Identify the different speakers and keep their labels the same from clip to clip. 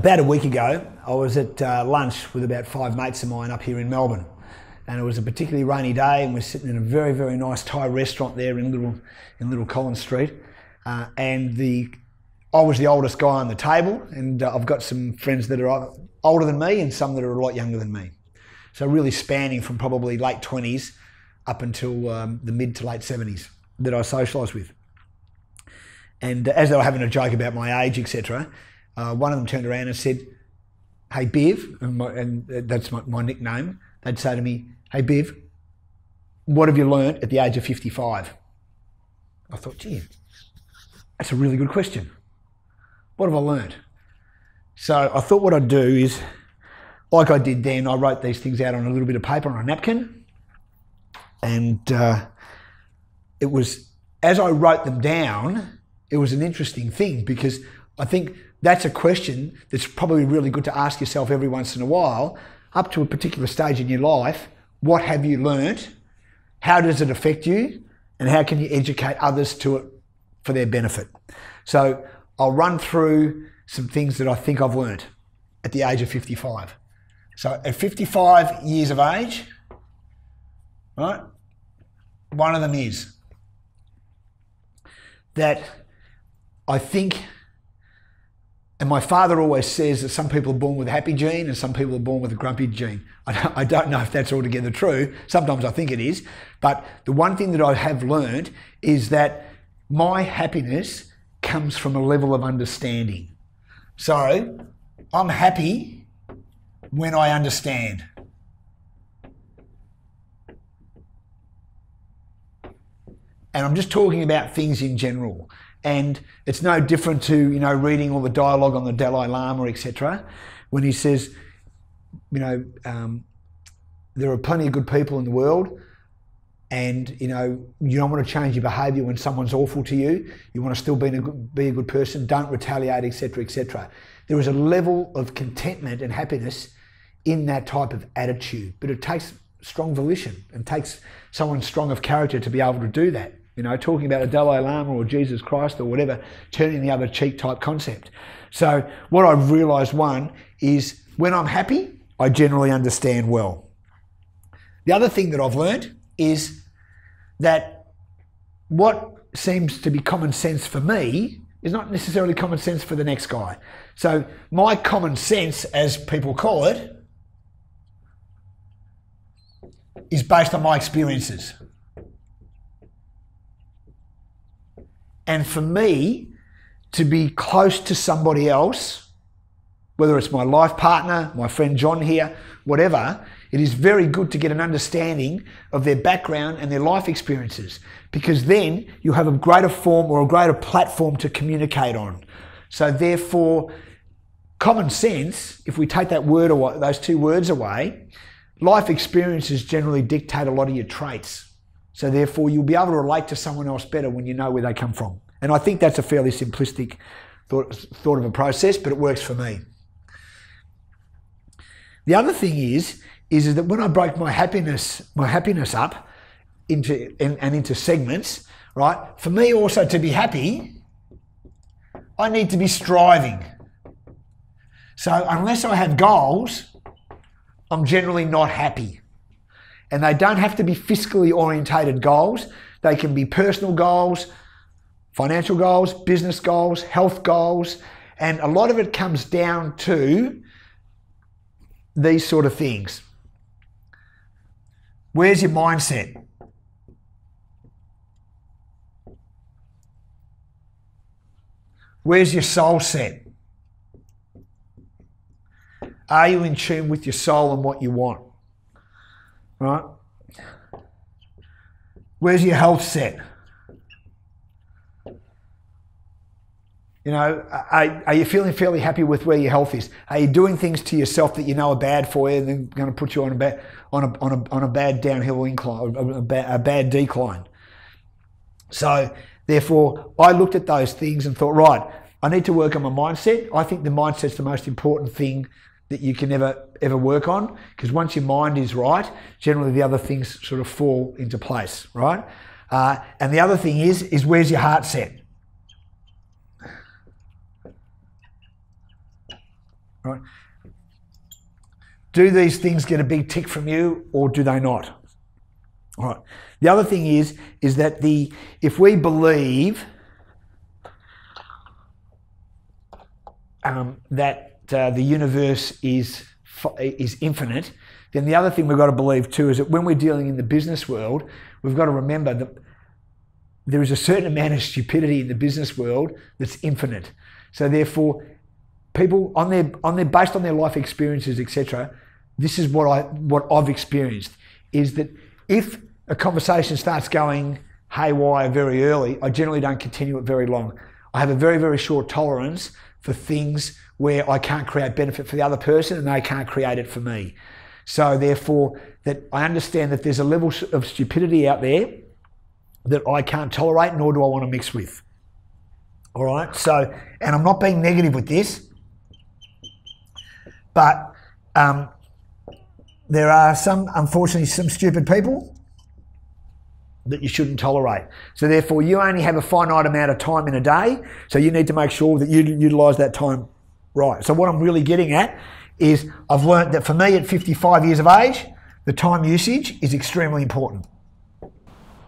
Speaker 1: About a week ago, I was at lunch with about 5 mates of mine up here in Melbourne, and it was a particularly rainy day, and we're sitting in a very, very nice Thai restaurant there in Little Collins Street, I was the oldest guy on the table, and I've got some friends that are older than me and some that are a lot younger than me. So really spanning from probably late 20s up until the mid to late 70s that I socialised with. And as they were having a joke about my age, etc., one of them turned around and said, "Hey, Biv," and that's my nickname. They'd say to me, "Hey, Biv, what have you learnt at the age of 55? I thought, gee, that's a really good question. What have I learnt? So I thought what I'd do is, like I did then, I wrote these things out on a little bit of paper on a napkin. And it was, as I wrote them down, it was an interesting thing, because I think that's a question that's probably really good to ask yourself every once in a while, up to a particular stage in your life. What have you learnt? How does it affect you? And how can you educate others to it for their benefit? So I'll run through some things that I think I've learnt at the age of 55. So at 55 years of age, right, one of them is that I think, and my father always says that some people are born with a happy gene and some people are born with a grumpy gene. I don't know if that's altogether true. Sometimes I think it is. But the one thing that I have learned is that my happiness comes from a level of understanding. So I'm happy when I understand. And I'm just talking about things in general. And it's no different to, reading all the dialogue on the Dalai Lama, etc. When he says, there are plenty of good people in the world, and, you don't want to change your behaviour when someone's awful to you. You want to still be a good person, don't retaliate, etc., etc. There is a level of contentment and happiness in that type of attitude, but it takes strong volition and takes someone strong of character to be able to do that. Talking about a Dalai Lama or Jesus Christ or whatever, turning the other cheek type concept. So what I've realised, one, is when I'm happy, I generally understand well. The other thing that I've learned is that what seems to be common sense for me is not necessarily common sense for the next guy. So my common sense, as people call it, is based on my experiences. And for me to be close to somebody else, whether it's my life partner, my friend John here, whatever, it is very good to get an understanding of their background and their life experiences, because then you have a greater form or a greater platform to communicate on. So therefore, common sense, if we take that word away, those two words away, life experiences generally dictate a lot of your traits. So therefore, you'll be able to relate to someone else better when you know where they come from. And I think that's a fairly simplistic thought of a process, but it works for me. The other thing is that when I break my happiness up into segments, right? For me also to be happy, I need to be striving. So unless I have goals, I'm generally not happy. And they don't have to be fiscally orientated goals. They can be personal goals, financial goals, business goals, health goals. And a lot of it comes down to these sort of things. Where's your mindset? Where's your soul set? Are you in tune with your soul and what you want? Right? Where's your health set? Are you feeling fairly happy with where your health is? Are you doing things to yourself that you know are bad for you and then going to put you on a bad downhill incline, a bad decline? So therefore, I looked at those things and thought, right, I need to work on my mindset. I think the mindset's the most important thing that you can ever work on, because once your mind is right, generally the other things sort of fall into place, right? And the other thing is where's your heart set? right? Do these things get a big tick from you or do they not? All right. The other thing is that if we believe that the universe is infinite, then the other thing we've got to believe too is that when we're dealing in the business world, we've got to remember that there is a certain amount of stupidity in the business world that's infinite. So therefore, people based on their life experiences, etc., this is what I've experienced, is that if a conversation starts going haywire very early, I generally don't continue it very long. I have a very, very short tolerance for things where I can't create benefit for the other person and they can't create it for me. So therefore, that I understand that there's a level of stupidity out there that I can't tolerate, nor do I want to mix with. All right. So, and I'm not being negative with this, but there are unfortunately, some stupid people that you shouldn't tolerate. So therefore, you only have a finite amount of time in a day, so you need to make sure that you utilise that time right. So what I'm really getting at is I've learned that for me at 55 years of age, the time usage is extremely important.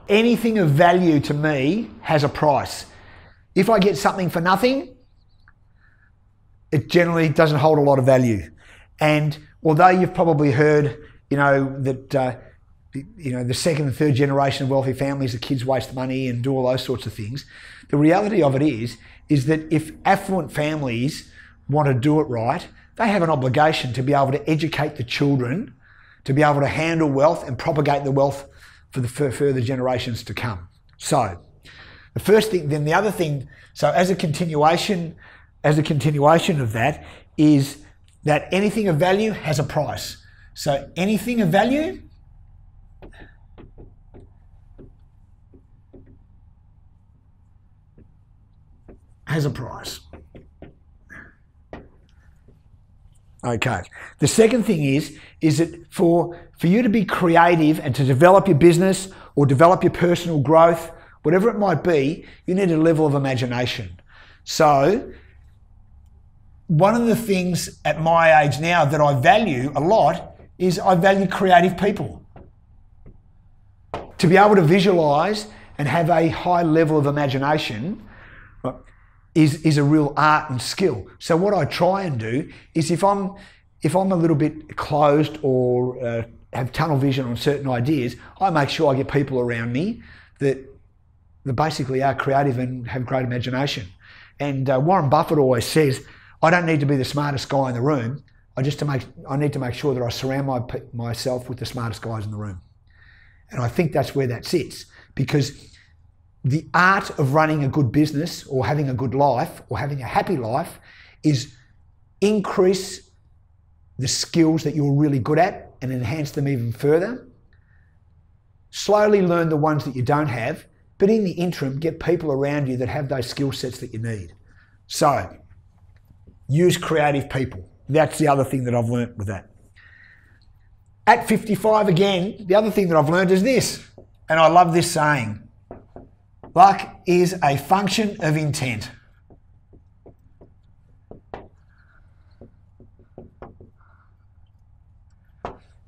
Speaker 1: Anything of value to me has a price. If I get something for nothing, it generally doesn't hold a lot of value. And although you've probably heard, that the second and third generation of wealthy families, the kids waste money and do all those sorts of things, the reality of it is that if affluent families want to do it right, they have an obligation to be able to educate the children, to be able to handle wealth and propagate the wealth for the further generations to come. So the first thing, then the other thing, so as a continuation of that is that anything of value has a price. So anything of value has a price. Okay. The second thing is that for you to be creative and to develop your business or develop your personal growth, whatever it might be, you need a level of imagination. So one of the things at my age now that I value a lot is I value creative people. To be able to visualize and have a high level of imagination is a real art and skill. So what I try and do is if I'm a little bit closed or have tunnel vision on certain ideas, I make sure I get people around me that basically are creative and have great imagination. And Warren Buffett always says, I don't need to be the smartest guy in the room. I need to make sure that I surround myself with the smartest guys in the room. And I think that's where that sits, because the art of running a good business or having a good life or having a happy life is increase the skills that you're really good at and enhance them even further. Slowly learn the ones that you don't have, but in the interim, get people around you that have those skill sets that you need. So, use creative people. That's the other thing that I've learnt with that. At 55 again, the other thing that I've learned is this, and I love this saying, luck is a function of intent.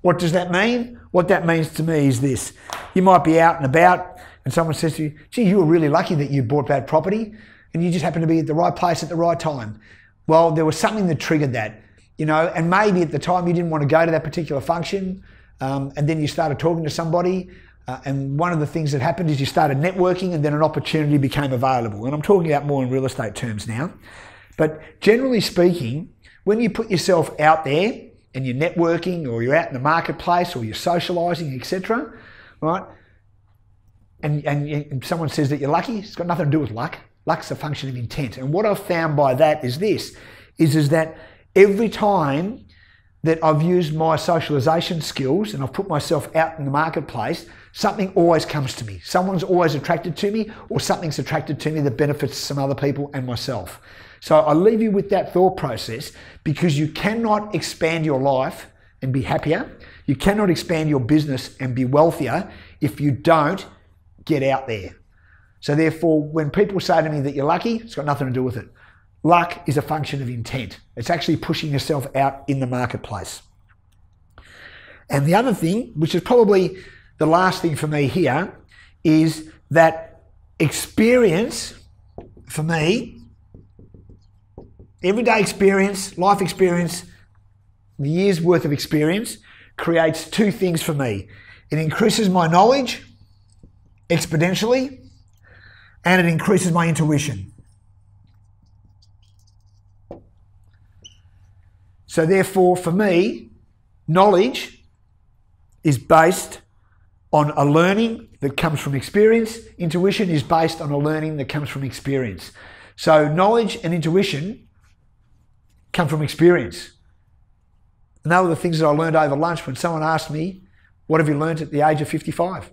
Speaker 1: What does that mean? What that means to me is this. You might be out and about and someone says to you, gee, you were really lucky that you bought that property and you just happened to be at the right place at the right time. Well, there was something that triggered that, and maybe at the time you didn't want to go to that particular function, and then you started talking to somebody, and one of the things that happened is you started networking and then an opportunity became available. And I'm talking about more in real estate terms now. But generally speaking, when you put yourself out there and you're networking or you're out in the marketplace or you're socialising, etc., right? And someone says that you're lucky, it's got nothing to do with luck. Luck's a function of intent. And what I've found by that is this, is that every time that I've used my socialisation skills and I've put myself out in the marketplace, something always comes to me. Someone's always attracted to me or something's attracted to me that benefits some other people and myself. So I leave you with that thought process, because you cannot expand your life and be happier. You cannot expand your business and be wealthier if you don't get out there. So therefore, when people say to me that you're lucky, it's got nothing to do with it. luck is a function of intent. It's actually pushing yourself out in the marketplace. And the other thing, which is probably the last thing for me here, is that experience, for me, everyday experience, life experience, the year's worth of experience creates two things for me. It increases my knowledge exponentially, and it increases my intuition. So therefore, for me, knowledge is based on a learning that comes from experience. Intuition is based on a learning that comes from experience. So knowledge and intuition come from experience. And those are the things that I learned over lunch when someone asked me, what have you learned at the age of 55?